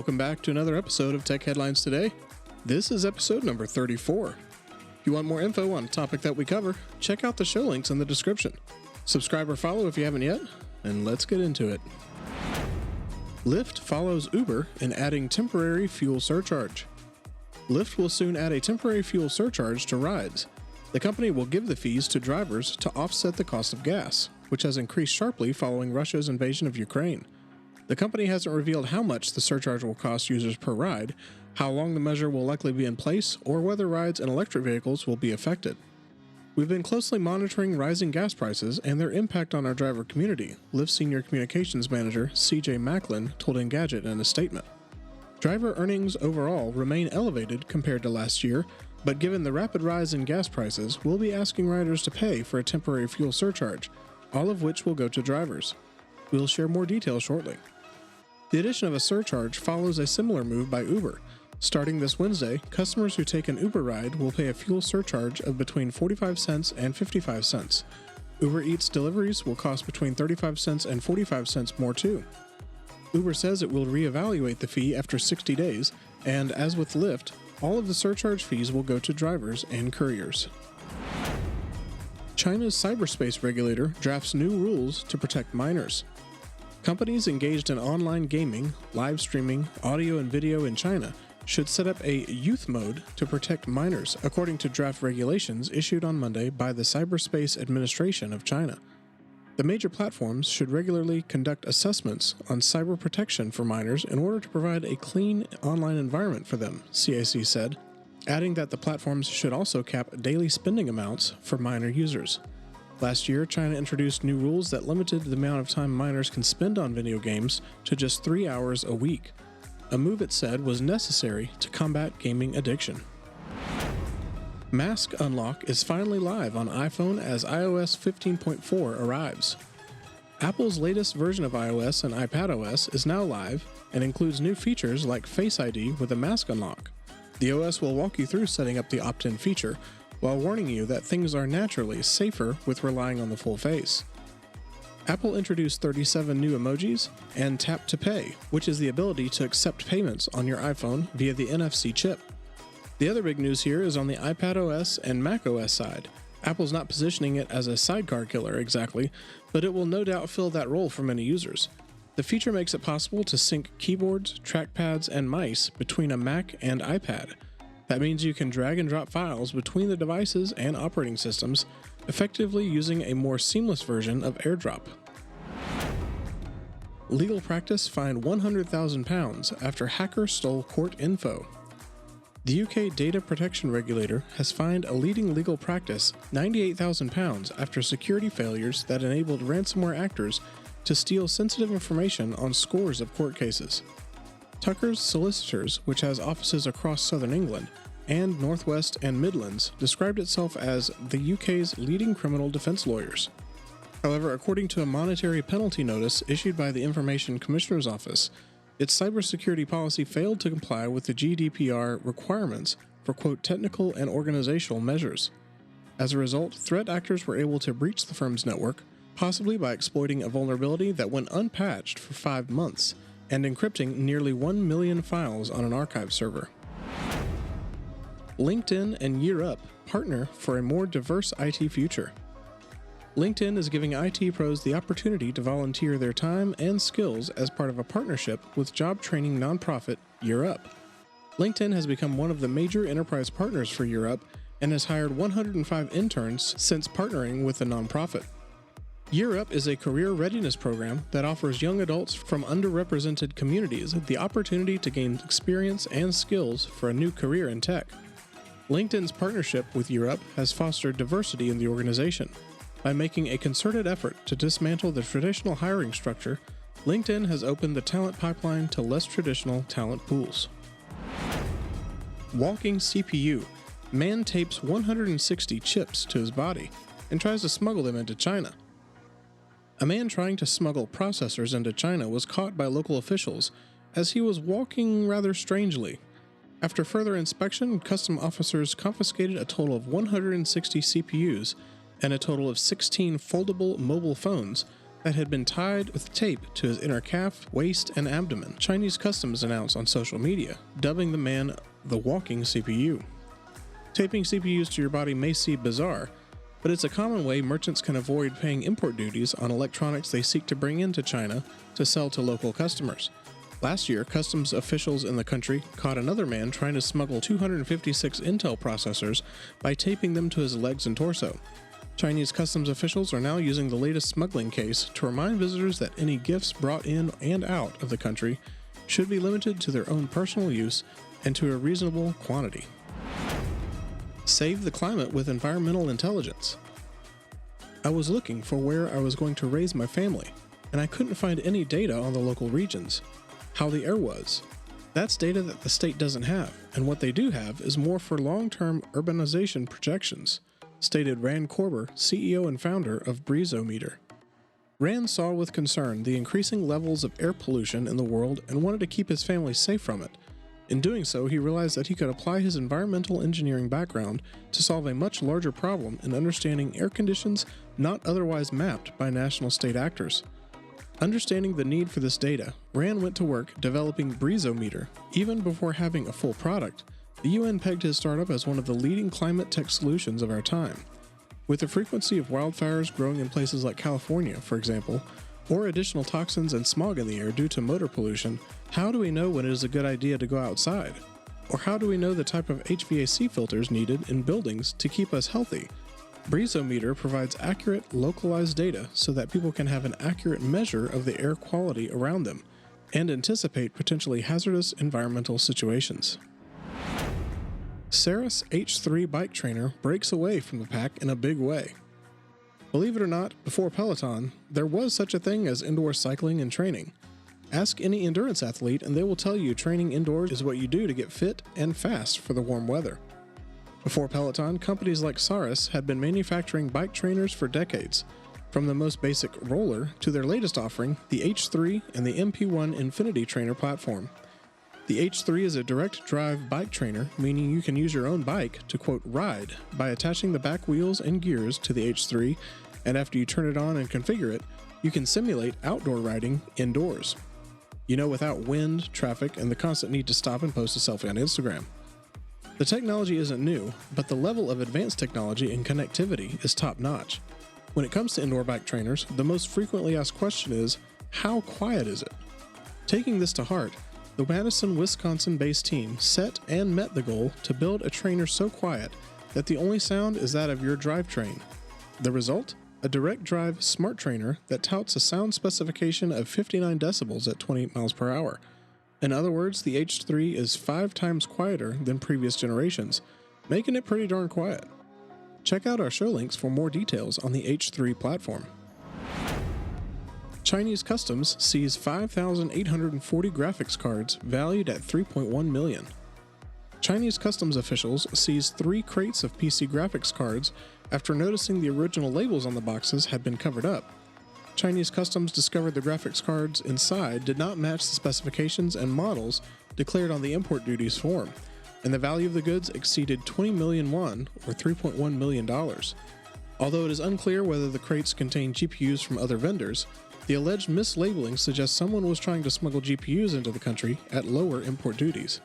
Welcome back to another episode of Tech Headlines Today. This is episode number 34. If you want more info on a topic that we cover, check out the show links in the description. Subscribe or follow if you haven't yet, and let's get into it. Lyft follows Uber in adding temporary fuel surcharge. Lyft will soon add a temporary fuel surcharge to rides. The company will give the fees to drivers to offset the cost of gas, which has increased sharply following Russia's invasion of Ukraine. The company hasn't revealed how much the surcharge will cost users per ride, how long the measure will likely be in place, or whether rides in electric vehicles will be affected. We've been closely monitoring rising gas prices and their impact on our driver community, Lyft Senior Communications Manager CJ Macklin told Engadget in a statement. Driver earnings overall remain elevated compared to last year, but given the rapid rise in gas prices, we'll be asking riders to pay for a temporary fuel surcharge, all of which will go to drivers. We'll share more details shortly. The addition of a surcharge follows a similar move by Uber. Starting this Wednesday, customers who take an Uber ride will pay a fuel surcharge of between 45 cents and 55 cents. Uber Eats deliveries will cost between 35 cents and 45 cents more too. Uber says it will reevaluate the fee after 60 days, and as with Lyft, all of the surcharge fees will go to drivers and couriers. China's cyberspace regulator drafts new rules to protect minors. Companies engaged in online gaming, live streaming, audio and video in China should set up a youth mode to protect minors, according to draft regulations issued on Monday by the Cyberspace Administration of China. The major platforms should regularly conduct assessments on cyber protection for minors in order to provide a clean online environment for them, CAC said, adding that the platforms should also cap daily spending amounts for minor users. Last year, China introduced new rules that limited the amount of time minors can spend on video games to just 3 hours a week, a move it said was necessary to combat gaming addiction. Mask Unlock is finally live on iPhone as iOS 15.4 arrives. Apple's latest version of iOS and iPadOS is now live and includes new features like Face ID with a mask unlock. The OS will walk you through setting up the opt-in feature, while warning you that things are naturally safer with relying on the full face. Apple introduced 37 new emojis and Tap to Pay, which is the ability to accept payments on your iPhone via the NFC chip. The other big news here is on the iPadOS and macOS side. Apple's not positioning it as a sidecar killer exactly, but it will no doubt fill that role for many users. The feature makes it possible to sync keyboards, trackpads, and mice between a Mac and iPad. That means you can drag and drop files between the devices and operating systems, effectively using a more seamless version of AirDrop. Legal practice fined £100,000 after hacker stole court info. The UK data protection regulator has fined a leading legal practice £98,000 after security failures that enabled ransomware actors to steal sensitive information on scores of court cases. Tucker's Solicitors, which has offices across southern England, and Northwest and Midlands, described itself as the UK's leading criminal defense lawyers. However, according to a monetary penalty notice issued by the Information Commissioner's Office, its cybersecurity policy failed to comply with the GDPR requirements for, quote, technical and organizational measures. As a result, threat actors were able to breach the firm's network, possibly by exploiting a vulnerability that went unpatched for 5 months, and encrypting nearly 1 million files on an archive server. LinkedIn and Year Up partner for a more diverse IT future. LinkedIn is giving IT pros the opportunity to volunteer their time and skills as part of a partnership with job training nonprofit Year Up. LinkedIn has become one of the major enterprise partners for Year Up and has hired 105 interns since partnering with the nonprofit. Year Up is a career readiness program that offers young adults from underrepresented communities the opportunity to gain experience and skills for a new career in tech. LinkedIn's partnership with Year Up has fostered diversity in the organization. By making a concerted effort to dismantle the traditional hiring structure, LinkedIn has opened the talent pipeline to less traditional talent pools. Walking CPU. Man tapes 160 chips to his body and tries to smuggle them into China. A man trying to smuggle processors into China was caught by local officials as he was walking rather strangely. After further inspection, custom officers confiscated a total of 160 CPUs and a total of 16 foldable mobile phones that had been tied with tape to his inner calf, waist, and abdomen. Chinese customs announced on social media, dubbing the man the walking CPU. Taping CPUs to your body may seem bizarre, but it's a common way merchants can avoid paying import duties on electronics they seek to bring into China to sell to local customers. Last year, customs officials in the country caught another man trying to smuggle 256 Intel processors by taping them to his legs and torso. Chinese customs officials are now using the latest smuggling case to remind visitors that any gifts brought in and out of the country should be limited to their own personal use and to a reasonable quantity. Save the climate with environmental intelligence. I was looking for where I was going to raise my family, and I couldn't find any data on the local regions, how the air was. That's data that the state doesn't have, and what they do have is more for long-term urbanization projections, stated Rand Korber, CEO and founder of Breezometer. Rand saw with concern the increasing levels of air pollution in the world and wanted to keep his family safe from it. In doing so, he realized that he could apply his environmental engineering background to solve a much larger problem in understanding air conditions not otherwise mapped by national state actors. Understanding the need for this data, Rand went to work developing Breezometer. Even before having a full product, the UN pegged his startup as one of the leading climate tech solutions of our time. With the frequency of wildfires growing in places like California, for example, or additional toxins and smog in the air due to motor pollution, how do we know when it is a good idea to go outside? Or how do we know the type of HVAC filters needed in buildings to keep us healthy? Breezometer provides accurate, localized data so that people can have an accurate measure of the air quality around them and anticipate potentially hazardous environmental situations. Saris H3 bike trainer breaks away from the pack in a big way. Believe it or not, before Peloton, there was such a thing as indoor cycling and training. Ask any endurance athlete and they will tell you training indoors is what you do to get fit and fast for the warm weather. Before Peloton, companies like Saris had been manufacturing bike trainers for decades, from the most basic roller to their latest offering, the H3 and the MP1 Infinity Trainer platform. The H3 is a direct drive bike trainer, meaning you can use your own bike to quote ride by attaching the back wheels and gears to the H3, and after you turn it on and configure it, you can simulate outdoor riding indoors. Without wind, traffic, and the constant need to stop and post a selfie on Instagram. The technology isn't new, but the level of advanced technology and connectivity is top-notch. When it comes to indoor bike trainers, the most frequently asked question is, how quiet is it? Taking this to heart, the Madison, Wisconsin-based team set and met the goal to build a trainer so quiet that the only sound is that of your drivetrain. The result? A direct drive smart trainer that touts a sound specification of 59 decibels at 28 miles per hour. In other words, the H3 is 5 times quieter than previous generations, making it pretty darn quiet. Check out our show links for more details on the H3 platform. Chinese customs seize 5,840 graphics cards valued at $3.1 million. Chinese customs officials seized 3 crates of PC graphics cards after noticing the original labels on the boxes had been covered up. Chinese customs discovered the graphics cards inside did not match the specifications and models declared on the import duties form, and the value of the goods exceeded 20 million won, or $3.1 million. Although it is unclear whether the crates contain GPUs from other vendors, the alleged mislabeling suggests someone was trying to smuggle GPUs into the country at lower import duties.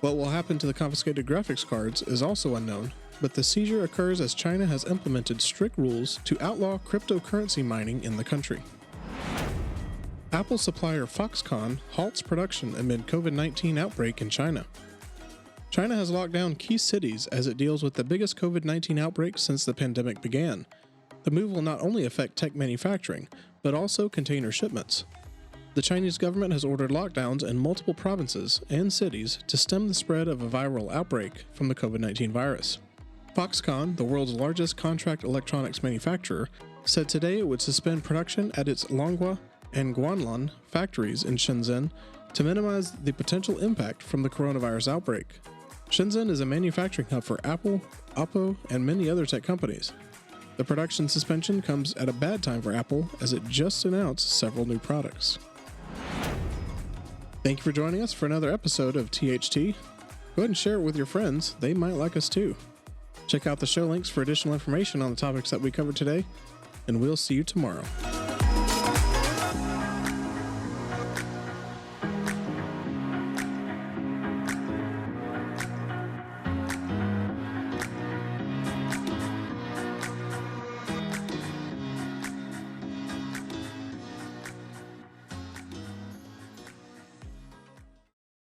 What will happen to the confiscated graphics cards is also unknown, but the seizure occurs as China has implemented strict rules to outlaw cryptocurrency mining in the country. Apple supplier Foxconn halts production amid COVID-19 outbreak in China. China has locked down key cities as it deals with the biggest COVID-19 outbreak since the pandemic began. The move will not only affect tech manufacturing, but also container shipments. The Chinese government has ordered lockdowns in multiple provinces and cities to stem the spread of a viral outbreak from the COVID-19 virus. Foxconn, the world's largest contract electronics manufacturer, said today it would suspend production at its Longhua and Guanlan factories in Shenzhen to minimize the potential impact from the coronavirus outbreak. Shenzhen is a manufacturing hub for Apple, Oppo, and many other tech companies. The production suspension comes at a bad time for Apple as it just announced several new products. Thank you for joining us for another episode of THT. Go ahead and share it with your friends. They might like us too. Check out the show links for additional information on the topics that we covered today, and we'll see you tomorrow.